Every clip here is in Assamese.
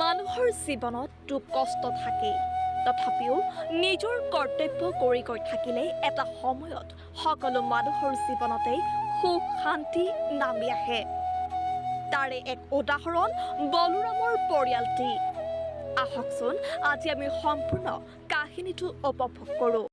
মানুহৰ জীৱনত দুখ কষ্ট থাকে তথাপিও নিজৰ কৰ্তব্য কৰি গৈ থাকিলে এটা সময়ত সকলো মানুহৰ জীৱনতে সুখ শান্তি নামি আহে তাৰে এক উদাহৰণ বলৰামৰ পৰিয়ালটি আহকচোন আজি আমি সম্পূৰ্ণ কাহিনীটো উপভোগ কৰোঁ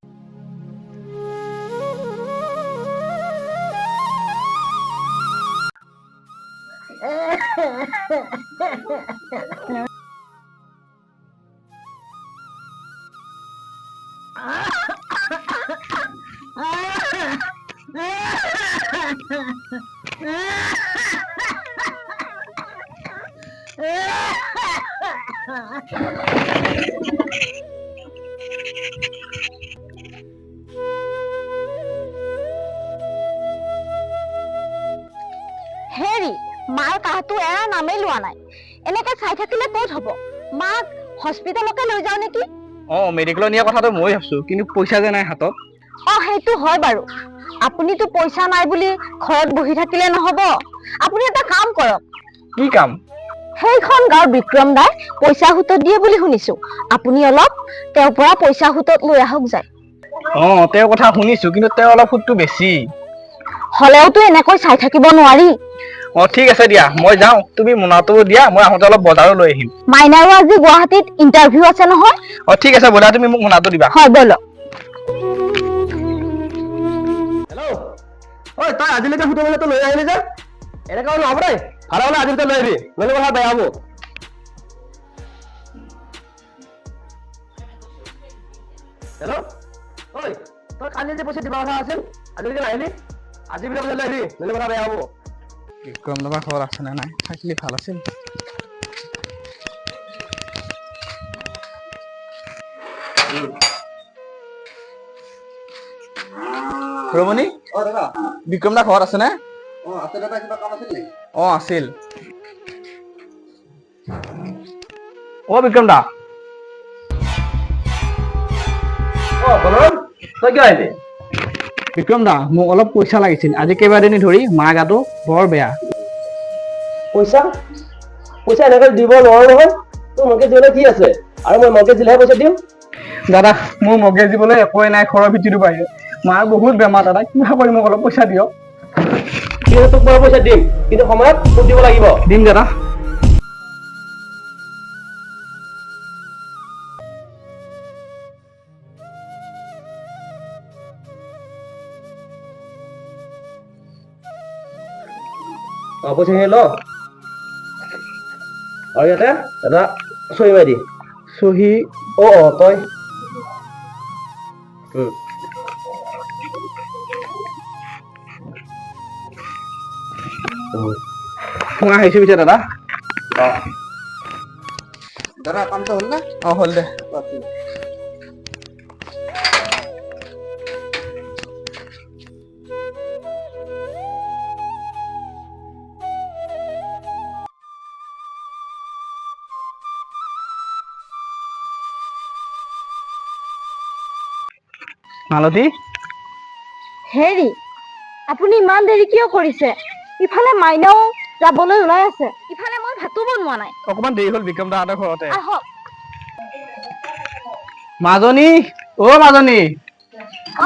হেৰি মাৰ কাহটো এৰা নামেই লোৱা নাই এনেকে চাই থাকিলে ক'ত হ'ব মাক হস্পিটেলকে লৈ যাও নেকি মেডিকেল নিয়া কথাটো মই ভাবছো কিন্তু পইচা যে নাই হাতত সেইটো হয় বাৰু আপুনিতো পইচা নাই বুলি ঘৰত বহি থাকিলে নহ'ব আপুনি এটা কাম কৰক কি কাম সেইখন গাঁৱৰ বিক্ৰম দাই পইচা সুতত দিয়ে বুলি শুনিছো আপুনি অলপ তেওঁৰ পৰা পইচা সুতত লৈ আহক যায় তেওঁৰ কথা শুনিছো কিন্তু তেওঁ অলপ সুতটো বেছি হলেওতো এনেকৈ চাই থাকিব নোৱাৰি ঠিক আছে দিয়া মই যাওঁ তুমি মোনাটো দিয়া মই আহোঁতে অলপ বজাৰো লৈ আহিম মাইনাৰো আজি গুৱাহাটীত ইন্টাৰভিউ আছে নহয় ঠিক আছে ব'লা তুমি মোক মোনাটো দিবা হয় বলক হেল্ল' ঐ তই আজিলৈকে সুতো মেলাটো লৈ আহিলি যে এনেকৈ নহ'ব দেই ভাড়া হ'লে আজিলৈকে লৈ আহিবি নহ'লে কথা বেয়া হ'ব হেল্ল' ঐ তই কালি যে পইচা দিবা কথা আছিল আজিলৈকে নাহিলি আজি বোলে পইচা লৈ আহিবি নহ'লে কথা বেয়া হ'ব বিক্ৰম দাবা খবৰ আছে নে নাই থাকিলে ভাল আছিল ৰমণী বিক্ৰম দা ঘৰত আছে নে আছিল বিক্ৰম দা তই কিয় আহিলি বিক্ৰম দা মোক অলপ পইচা লাগিছিল আজি কেইবাদিন ধৰি মা গাটো বৰ বেয়া পইচা এনেকৈ দিব নোৱাৰো নহয় তোৰ মগেজ দিবলৈ কি আছে আৰু মই মগেজ দিলেহে পইচা দিম দাদা মোৰ মগেজ দিবলৈ একোৱে নাই ঘৰৰ ভিতৰটো বাহিৰে মাৰ বহুত বেমাৰ দাদা কিবা কৰি মোক অলপ পইচা দিয়ক তোক মই পইচা দিম কিন্তু সময়ত তোক দিব লাগিব দিম দাদা পইচাখিনি ল আৰু ইয়াতে এটা চহী মাৰি দি চহী তই মই আহিছো পিছে দাদা দাদা কামটো হ'ল নে হ'ল দে মালতী হেৰি আপুনি ইমান দেৰি কিয় কৰিছে ইফালে মাইনাও যাবলৈ ওলাই আছে ইফালে মই ভাতো বনোৱা নাই অকমান দেৰি হ'ল বিক্ৰম দাহঁতৰ ঘৰতে আহক মাজনী মাজনী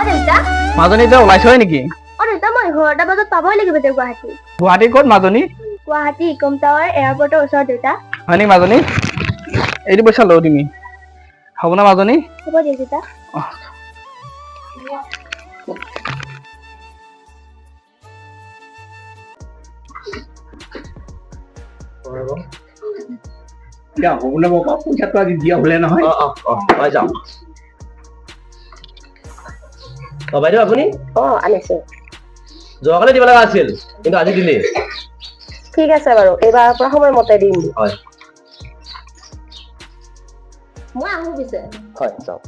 দেউতা মাজনী তই ওলাইছই নেকি দেউতা মই 11টা বজাত পাবই লাগিব গুৱাহাটী ক'ত মাজনী গুৱাহাটী ইকম টাৱাৰ এয়াৰপৰ্টৰ ওচৰত দেউতা হয় নেকি মাজনী এইটো পইচা লওঁ তুমি হ'ব না মাজনী হ'ব দিয়ক দেউতা পইচাটো আজি দিয়া হলে নহয় যাওঁ বাইদেউ আপুনি আনিছো যোৱাকালি দিব লগা আছিল কিন্তু আজি দিলি ঠিক আছে বাৰু এইবাৰৰ পৰা সময়মতে দিম হয় মই আহো পিছে হয় যাওঁ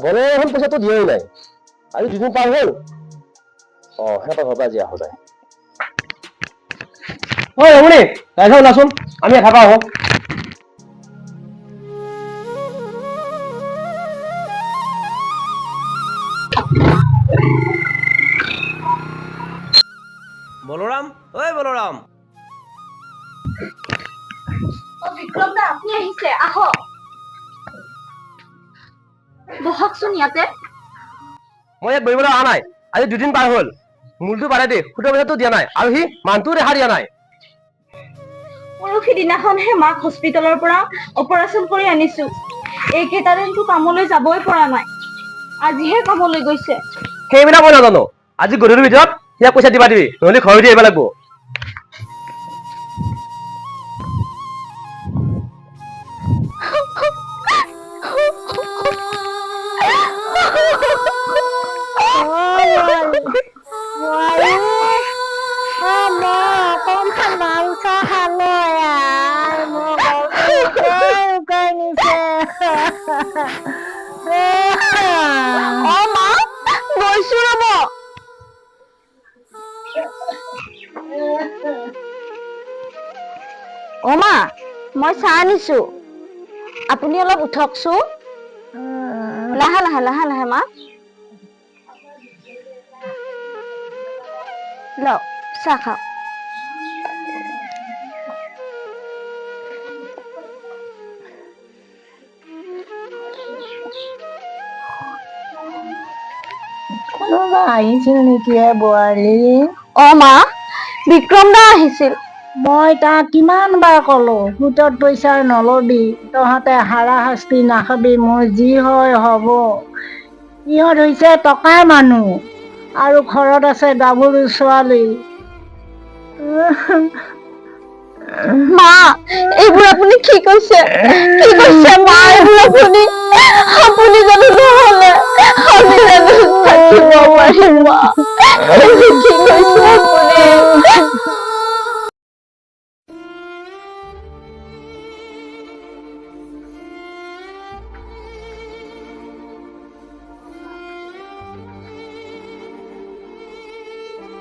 বলে এখন পইচাটো দিয়াই নাই আজি দুদিন পাৰ হ'ল সিহঁতৰ ঘৰৰ পৰা আজি আহো যায় ৰমণী গাড়ী ওলাচোন আমি এঠাপা আহোঁ বলৰাম বিক্ৰম দা আপুনি আহিছে, আহক। বহকচোন ইয়াতে। মই ইয়াত বহিবলৈ অহা নাই। আজি 2 দিন পাৰ হ'ল। মূলটো বাঢ়ে দেই, 70 পইচাটো দিয়া নাই আৰু সি মানুহটো ৰেহাই দিয়া নাই। পৰহি দিনাখনহে মাক হস্পিটেলৰ পৰা অপাৰেশ্যন কৰি আনিছো। এইকেইটা দিনটো কামলৈ যাবই পৰা নাই। আজিহে কামলৈ গৈছে। সেইবিলাক মই নাজানো। আজি গধূলিৰ ভিতৰত ইয়াক পইচা দিবা দিবি, নহ'লে ঘৰ উঠি আহিব লাগিব। গৈছো ৰব। মা মই চাহ আনিছো, আপুনি অলপ উঠকচোন। লাহে লাহে লাহে লাহে মা। লওক চাহ খাওক। কোনোবা আহিছিল নেকি বোৱাৰী? মা বিক্ৰম দা আহিছিল। মই তাক কিমান বাৰ কলো সুতত পইচা নলবি, তহঁতে হাৰাশাস্তি নাখাবি, মোৰ যি হয় হব। ইহঁত হৈছে টকাৰ মানুহ আৰু ঘৰত আছে গাভৰু ছোৱালী। মা এইবোৰ আপুনি কি কৈছে? কি কৈছে মা এইবোৰ আপুনি? আপুনি জানো নহলে আমি জানো থাকিব পাৰিম মা? এইবোৰ কি কৈছে আপুনি?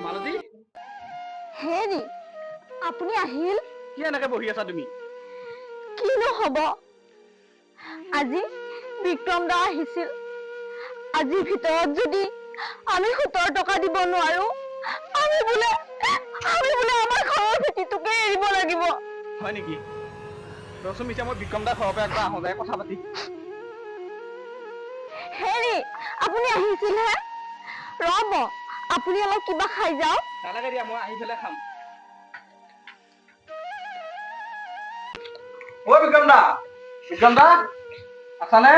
মালতী, হেৰি আপুনি আহিল? কি এনেকে বহি আছা তুমি? কিনো হব, আজি বিক্ৰম দা আহিছিল। আজিৰ ভিতৰত যদি আমি 70 টকা দিব নোৱাৰো, আমি বোলে আমাৰ ঘৰৰ ভেটিটোকে এৰিব লাগিব। হয় নেকি? ৰচোন এতিয়া মই বিক্ৰম দাৰ ঘৰৰ পৰা একবাৰ আহোঁ, যায় কথা পাতি। হেৰি আপুনি আহিছিলহে, ৰব আপুনি অলপ কিবা খাই যাওক। নালাগে দিয়া, মই আহি পেলাই খাম। অ বিক্ৰম দা, বিক্ৰম দা আছানে?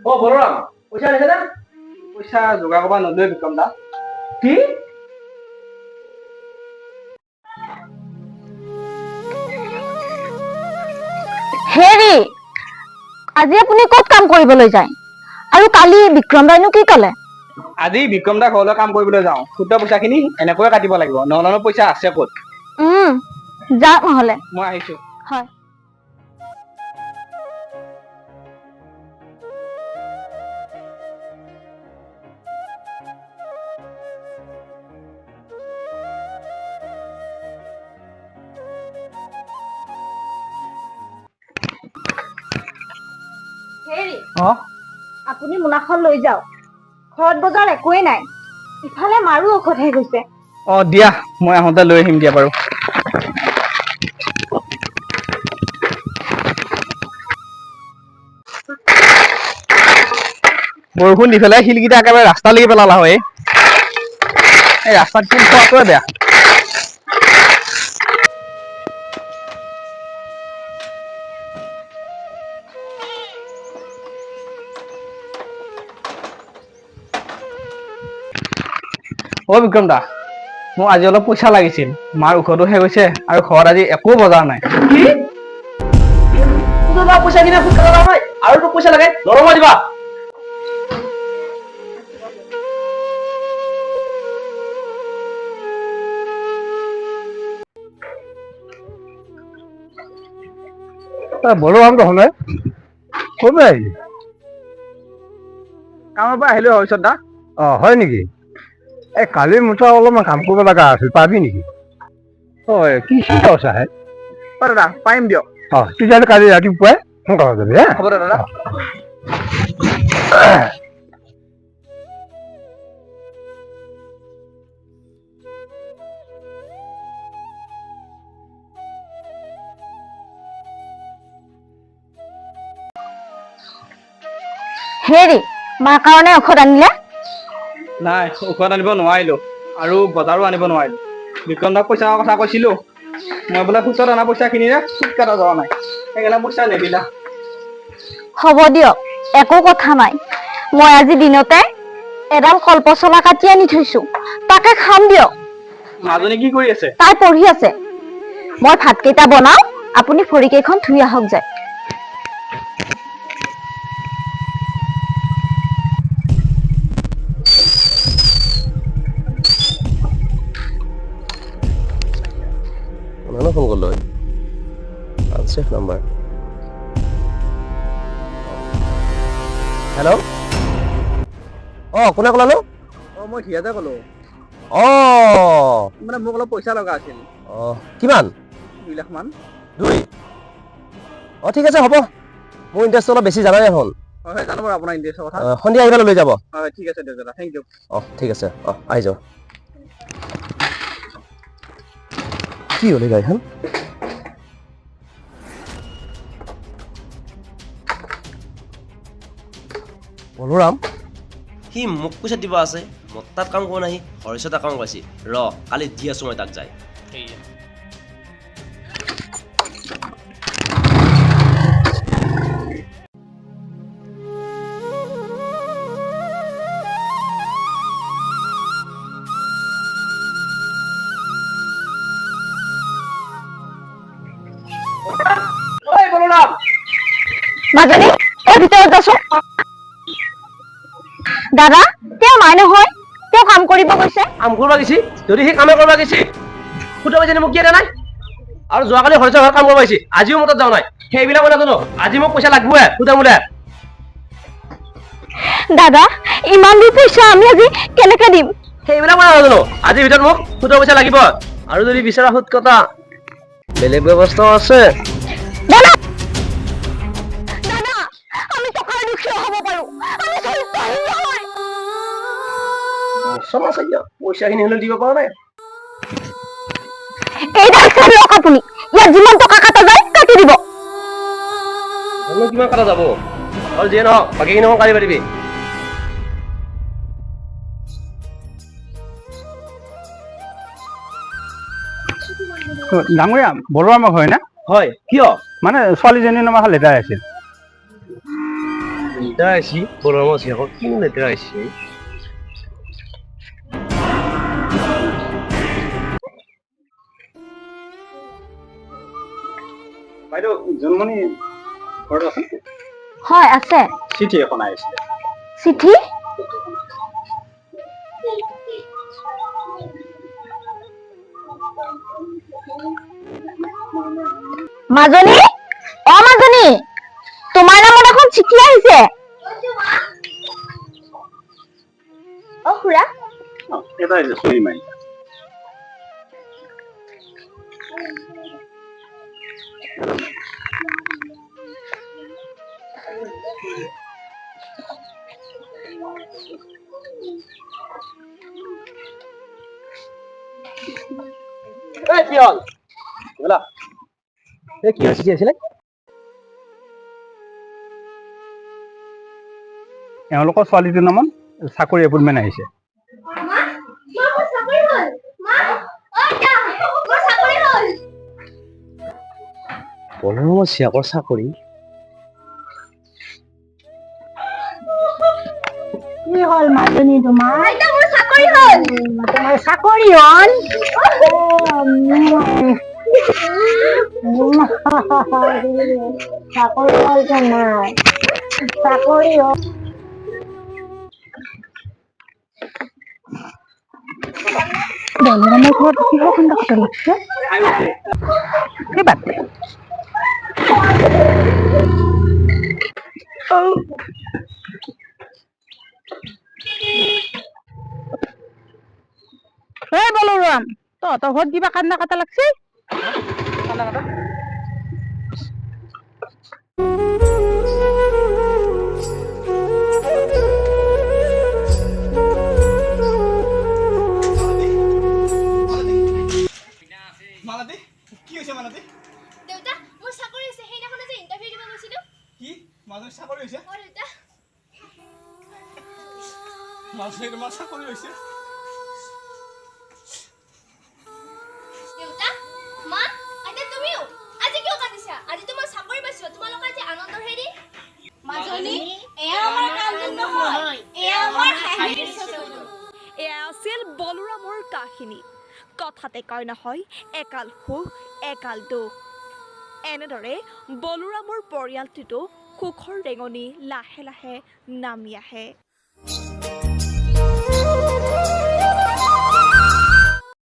অ বলৰাম, পইচা আনিছে নে? পইচা যোগাৰ কৰিব নলয়ে বিক্ৰম দা। কি? হেৰি আজি আপুনি ক'ত কাম কৰিবলৈ যায়? আৰু কালি বিক্ৰম দাইনো কি কলে? আজি বিক্ৰম দা ঘৰলৈ কাম কৰিবলৈ যাওঁ। শুদ্ধ পইচাখিনি এনেকৈয়ে কাটিব লাগিব, নহ'লে পইচা আছে ক'ত? যাওক নহলে। মই আহিছো। হয়। হেৰি আপুনি মোনাখন লৈ যাওক। ঘৰত বজাৰ একোৱেই নাই, ইফালে মাৰো ঔষধ শেষ হৈছে। অ দিয়া, মই আহোঁতে লৈ আহিম দিয়া বাৰু। বৰষুণ দি পেলাই শিলকেইটা একেবাৰে ৰাস্তালৈকে পেলালা হয়। এই ৰাস্তাত শিল থোৱাটোৱে বেয়া। অ বিক্ৰম দা, মোক আজি অলপ পইচা লাগিছিল। মাৰ ঔষধো শেষ হৈছে আৰু ঘৰত আজি একো বজাৰ নাই। কি? তোমাৰ পইচা কিনে ফুট কৰা নাই আৰু তোক পইচা লাগে, নৰমাই দিবা। বড়ো কাম দেখোন কবে আহিলি? কামৰ পৰা আহিলো হৰিচত দা। অ হয় নেকি? এই কালি মোৰ তাত অলপমান কাম কৰিব লগা আছিল, পাবি নেকি? হয়, কি চিন্তা হে? অ দাদা পাৰিম দিয়ক। অ তেতিয়াহ'লে কালি ৰাতিপুৱাই সোনকালে যাবি হা। হ'ব দাদা। হেৰি মাৰ কাৰণে ঔষধ আনিলে? নাই ঔষধ আনিব নোৱাৰিলোঁ আৰু বজাৰো আনিব নোৱাৰিলোঁ। বিক্ৰম দাক পইচাৰ কথা কৈছিলোঁ, মই বোলে সুতত অনা পইচাখিনিৰে সুত কাটা যোৱা নাই, সেইকাৰণে পইচা নিদিলা। হ'ব দিয়ক, একো কথা নাই। মই আজি দিনতে এডাল কলপচলা কাটি আনি থৈছো, তাকে খাম দিয়ক। মাজনী কি কৰি আছে? তাই পঢ়ি আছে। মই ভাতকেইটা বনাও, আপুনি ভৰিকেইখন ধুই আহক যায়। কোনে ফোন কৰিলে? Unsafe number. হেল্ল', কোনে ক'লানো? মই সিয়াতে ক'লোঁ, মানে মোক অলপ পইচা লগা আছিল। কিমান? 2 লাখ মান। 2? ঠিক আছে হ'ব, মোৰ ইণ্টাৰেষ্টটো অলপ বেছি জানাই এখন। হয় জানো বাৰু আপোনাৰ ইণ্টাৰেষ্টৰ কথা। সন্ধিয়া আহিবলৈ লৈ যাব। হয় ঠিক আছে দিয়ক দাদা, থেংক ইউ। ঠিক আছে, আহি যাওঁ। কি হ'লে গাড়ীখন? বলোৰাম সি মোক পইচা দিব আছে, মোৰ তাত কাম কৰিব নাহি হৰিশ তাত কাম কৰিছে। কালি দি আছো মই তাক যায়। মাজনী এই ভিতৰত যাচোন। দাদা তেওঁ নাই নহয়, তেওঁ কাম কৰিব গৈছে। কাম কৰিব গৈছি? যদি সি কামে কৰিব গৈছি সুতৰ পইচা মোক দিয়া নাই। আৰু যোৱাকালি হৰিচৰ ঘৰত কাম কৰিব আহিছি, আজিও মোৰ তাত যোৱা নাই। সেইবিলাক মই নাজানো, আজি মোক পইচা লাগবই সুদে মুদে। দাদা ইমান দূৰ পইচা আমি আজি কেনেকে দিম? সেইবিলাক মই নাজানো, আজিৰ ভিতৰত মোক সুতৰ পইচা লাগিব। আৰু যদি বিচৰা সুত কটা বেলেগ ব্যৱস্থাও আছে। দাদা দাদা আমি টকাৰ দুখীয়া হ'ব পাৰো, আমি চৰিত্ৰহীন নহয়। পইচাখিনি হ'লেও দিব পৰা নাই। এইডাল চাই লওক আপুনি, ইয়াত যিমান টকা কাটা যায় কাটি দিব। কিমান কটা যাব? আৰু যিয়ে নহওক বাকীখিনি মই কাঢ়ি পাৰিবি। ডাঙৰীয়া বৰুৱামক হয় না? হয়, কিয়? মানে ছোৱালীজনীৰ নাম এখন লেটাৰ আছিল। লেটাৰ আহিছি বৰুৱামৰ জীয়েকৰ, কিনো লেটাৰ আহিছে? বাইদেউ জোনমণি ঘৰত আছে? হয় আছে। চিঠি এখন আহিছিলে। চিঠি? মাজনী মাজনী তোমাৰ নামত এখন চিঠি আহিছে। খুৰা এটা আহিছে চহী মাৰি। কি চিঠি আছিলে? এওঁলোকৰ ছোৱালীটোৰ নামত চাকৰি এপইণ্টমেণ্ট আহিছে। বৰুৱামৰ জীয়েকৰ চাকৰি? কি হ'ল মাজনী তোমাৰ? চাকৰি হ'ল। তোমাৰ চাকৰি হ'ল? চাকৰি হ'ল তোমাৰ, চাকৰি হ'ল। বলৰামৰ ঘৰত কিহৰ কাণ্ড কটা লাগছে? কি বাদ দে। বলৰাম তহঁতৰ ঘৰত কিবা কান্দা কাটা লাগছে? মালতী কি হৈছে? মালতী দেউতা মোৰ চাকৰি হৈছে, সেইদিনাখন যে ইণ্টাৰভিউ দিব গৈছিলো। কি মাজনী চাকৰি হৈছে? দেউতা তোমাৰ চাকৰি হৈছে দেউতা মা এতিয়া তুমিও আজি কিয় কাটিছা আজি তোমাৰ চাকৰি পাইছো তোমালোকৰ আজি আনন্দৰ হেৰি মাজনী এয়া আমাৰ কান্দোন নহয় এয়া আমাৰ হাঁহিৰ চকুলো এয়া আছিল বলোৰামৰ কাহিনী কথাতে কয় নহয় একাল সুখ একাল দুখ এনেদৰে বলোৰামৰ পৰিয়ালটোতো সুখৰ ৰেঙনি লাহে লাহে নামি আহে